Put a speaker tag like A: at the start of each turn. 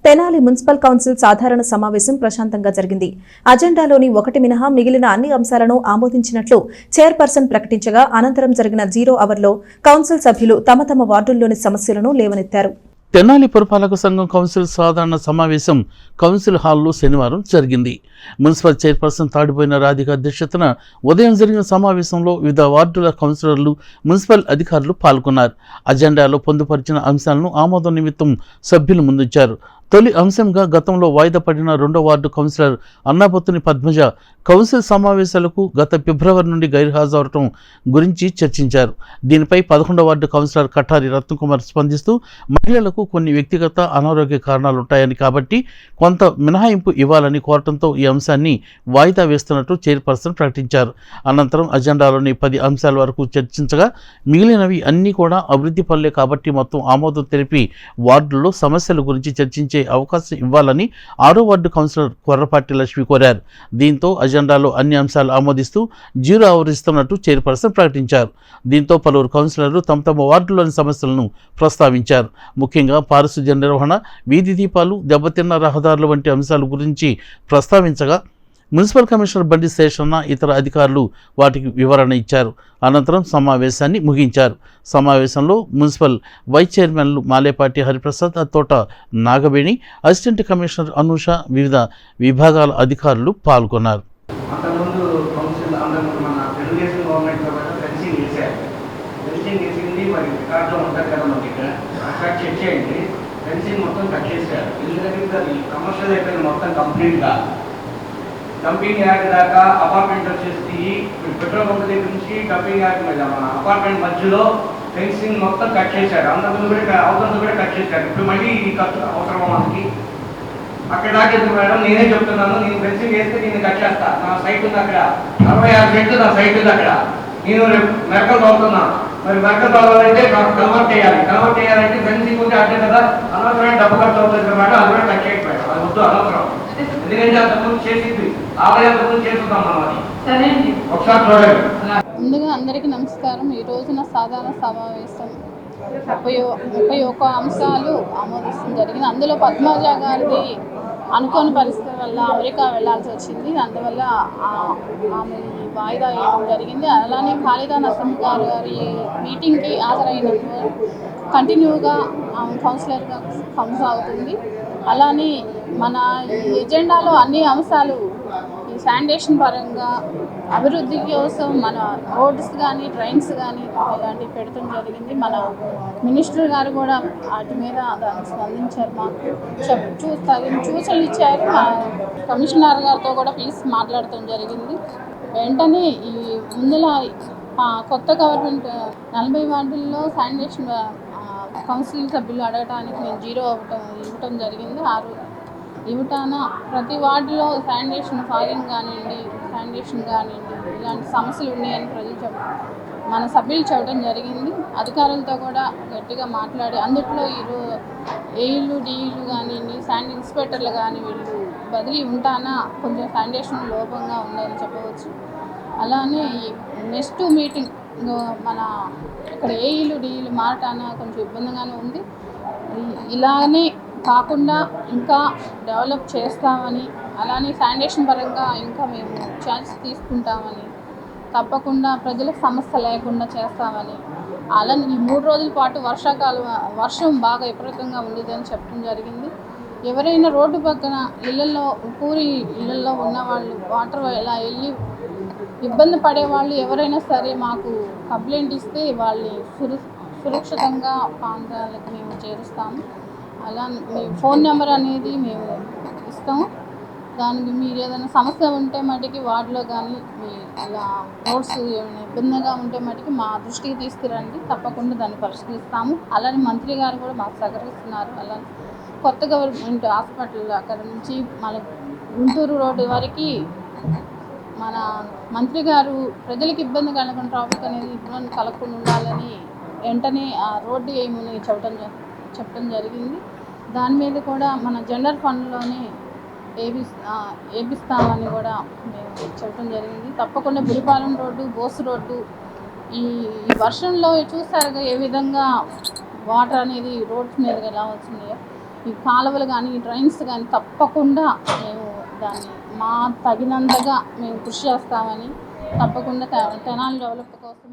A: Tenali municipal council సాధారణ సమావేశం ప్రశాంతంగా జరిగింది. అజెండాలోని ఒకటి మినహా మిగిలిన అన్ని అంశాలను ఆమోదించినట్లు చైర్పర్సన్ ప్రకటించగా అనంతరం జరిగిన 0 అవర్లో కౌన్సిల్ సభ్యులు తమ తమ వార్డుల్లోని సమస్యలను లేవనెత్తారు.
B: తెనాలి పురపాలక సంఘం కౌన్సిల్ సాధారణ సమావేశం కౌన్సిల్ హాల్లో శనివారం జరిగింది. మున్సిపల్ చైర్పర్సన్ తాడిపోయిన రాధిక అధ్యక్షతన ఉదయం జరిగిన సమావేశంలో వివిధ వార్డుల కౌన్సిలర్లు, మున్సిపల్ అధికారులు పాల్గొన్నారు. అజెండాలో పొందుపరిచిన అంశాలను ఆమోదం నిమిత్తం సభ్యులు ముందుంచారు. తొలి అంశంగా గతంలో వాయిదా పడిన 2వ వార్డు కౌన్సిలర్ అన్నాపొత్తుని పద్మజ కౌన్సిల్ సమావేశాలకు గత ఫిబ్రవరి నుండి గైర్హాజరవటం గురించి చర్చించారు. దీనిపై 11వ వార్డు కౌన్సిలర్ కఠారి రత్నకుమార్ స్పందిస్తూ మహిళలకు కొన్ని వ్యక్తిగత అనారోగ్య కారణాలు ఉంటాయని కాబట్టి కొంత మినహాయింపు ఇవ్వాలని కోరటంతో ఈ అంశాన్ని వాయిదా వేస్తున్నట్టు చైర్పర్సన్ ప్రకటించారు. అనంతరం అజెండాలోని 10 అంశాల వరకు చర్చించగా మిగిలినవి అన్నీ కూడా అభివృద్ధి పనులే కాబట్టి మొత్తం ఆమోదం తెలిపి వార్డుల్లో సమస్యల గురించి చర్చించే అవకాశం ఇవ్వాలని 6వ వార్డు కౌన్సిలర్ కొర్రపాటి లక్ష్మి కోరారు. దీంతో అజెండాలో అన్ని అంశాలు ఆమోదిస్తూ 0 అవర్ ఇస్తున్నట్టు చైర్పర్సన్ ప్రకటించారు. దీంతో పలువురు కౌన్సిలర్లు తమ తమ వార్డులోని సమస్యలను ప్రస్తావించారు. ముఖ్యంగా పారిశుధ్య నిర్వహణ, వీధి దీపాలు, దెబ్బతిన్న రహదారులు వంటి అంశాల గురించి ప్రస్తావించగా మున్సిపల్ కమిషనర్ బండి శేషన్న ఇతర అధికారులు వాటికి వివరణ ఇచ్చారు. అనంతరం సమావేశాన్ని ముగించారు. సమావేశంలో మున్సిపల్ వైస్ చైర్మన్లు మాలేపాటి హరిప్రసాద్, తోట నాగవేణి, అసిస్టెంట్ కమిషనర్ అనూష, వివిధ విభాగాల అధికారులు పాల్గొన్నారు.
C: డంపింగ్ యార్డ్ దాకా అపార్ట్మెంట్ వచ్చేసి పెట్రోల్ పంప్ దగ్గర నుంచి డంపింగ్ యార్డ్ మీద మన అపార్ట్మెంట్ మధ్యలో ఫెన్సింగ్ మొత్తం కట్ చేశారు. అందరూ కూడా అవసరం కూడా కట్ చేశారు. ఇప్పుడు మళ్ళీ ఈ ఖర్చు అవసరమా మనకి? అక్కడ దాకా ఎందుకు మేడం? నేనే చెప్తున్నాను, నేను ఫెన్సింగ్ వేస్తే నేను కట్ చేస్తా. నా సైట్ ఉంది అక్కడ, 66 సెంట్లు నా సైట్ ఉంది అక్కడ. నేను రేపు మెరకలు తోలుతున్నా, మరి మెరకలు తోలాలంటే కన్వర్ట్ చేయాలంటే ఫెన్సింగ్ ఉంటే అట్టే కదా. అనవసరమైన డబ్బు ఖర్చు అవుతుంది అనమాట. అది కూడా కట్ చేయకపోయాడు. అది వద్దు, అనవసరం. ఎందుకంటే అంతకుముందు చేసింది ఆలయంతకుముందు చేస్తున్నాం మనం. అది ఒకసారి చూడండి.
D: ముందుగా అందరికీ నమస్కారం. ఈ రోజున సాధారణ సమావేశం 31 అంశాలు ఆమోదించడం జరిగింది. అందులో పద్మజ గారిది అనుకోని పరిస్థితుల వల్ల అమెరికా వెళ్లాల్సి వచ్చింది. అందువల్ల ఆమె వాయిదా వేయడం జరిగింది. అలానే ఖాళీదా నరసింహ గారి మీటింగ్కి హాజరైనందువల్ల కంటిన్యూగా కౌన్సిలర్గా కొనసాగుతుంది. అలానే మన ఈ ఎజెండాలో అన్ని అంశాలు ఈ శానిటేషన్ పరంగా అభివృద్ధి కోసం మన రోడ్స్ కానీ, ట్రైన్స్ కానీ ఇలాంటివి పెట్టడం జరిగింది. మన మినిస్టర్ గారు కూడా వాటి మీద దాన్ని స్పందించారు. మాకు సూచనలు ఇచ్చారు. మా కమిషనర్ గారితో కూడా పిలిచి మాట్లాడటం జరిగింది. వెంటనే ఈ ముందులా కొత్త గవర్నమెంట్ 40 వార్డుల్లో శానిటేషన్ కౌన్సిల్ సభ్యులు అడగడానికి మేము 0 ఇవ్వటం జరిగింది. ఇవ్వటాన ప్రతి వార్డులో శానిటేషన్ ఫాగింగ్ కానివ్వండి, శానిటేషన్ కానివ్వండి, ఇలాంటి సమస్యలు ఉన్నాయని మన సభ్యులు చెప్పడం జరిగింది. అధికారులతో కూడా గట్టిగా మాట్లాడి అందుట్లో ఏఈలు, డిఈలు కానివ్వండి, శానిటరీ ఇన్స్పెక్టర్లు కానీ వీళ్ళు బదిలీ ఉంటానా కొంచెం శానిటేషన్ లోపంగా ఉందని చెప్పవచ్చు. అలానే ఈ నెక్స్ట్ మీటింగ్ మన ఇక్కడ ఏఈలు, డిఈలు మారటాన కొంచెం ఇబ్బందిగానే ఉంది. ఇలానే కాకుండా ఇంకా డెవలప్ చేస్తామని, అలానే శానిటేషన్ పరంగా ఇంకా మేము ఛాన్స్ తీసుకుంటామని, తప్పకుండా ప్రజలకు సమస్య లేకుండా చేస్తామని, అలానే ఈ 3 రోజుల పాటు వర్షం బాగా విపరీతంగా ఉండేదని చెప్పడం జరిగింది. ఎవరైనా రోడ్డు పక్కన పూరి ఇళ్లలో ఉన్నవాళ్ళు వాటర్ ఎలా వెళ్ళి ఇబ్బంది పడేవాళ్ళు ఎవరైనా సరే మాకు కంప్లైంట్ ఇస్తే వాళ్ళని సురక్షితంగా ప్రాంతాలకు మేము చేరుస్తాము. అలా మీ ఫోన్ నెంబర్ అనేది మేము ఇస్తాము. దానికి మీరు ఏదైనా సమస్య ఉంటే మటుకి వార్డులో కానీ మీ ఇలా రోడ్స్ ఏమైనా ఇబ్బందిగా ఉంటే మటుకి మా దృష్టికి తీసుకురండి, తప్పకుండా దాన్ని పరిష్కరిస్తాము. అలానే మంత్రి గారు కూడా మాకు సహకరిస్తున్నారు. అలా కొత్త గవర్నమెంట్ హాస్పిటల్ అక్కడ నుంచి మన గుంటూరు రోడ్డు వరకు మన మంత్రి గారు ప్రజలకు ఇబ్బంది కలగకుండా, ట్రాఫిక్ అనేది ఇబ్బంది కలగకుండా ఉండాలని వెంటనే ఆ రోడ్డు ఏమని చెప్పడం జరిగింది. దాని మీద కూడా మన జెండర్ ఫండ్లోనే ఏపిస్తామని కూడా మేము చెప్పడం జరిగింది. తప్పకుండా బురిపాలెం రోడ్డు, బోసు రోడ్డు ఈ వర్షంలో చూసారుగా ఏ విధంగా వాటర్ అనేది రోడ్స్ మీదకి ఎలా వచ్చినాయో ఈ కాలువలు కానీ ఈ డ్రైన్స్ కానీ తప్పకుండా మేము దాన్ని తగినంతగా మేము కృషి చేస్తామని, తప్పకుండా తెనాలి డెవలప్ కోసం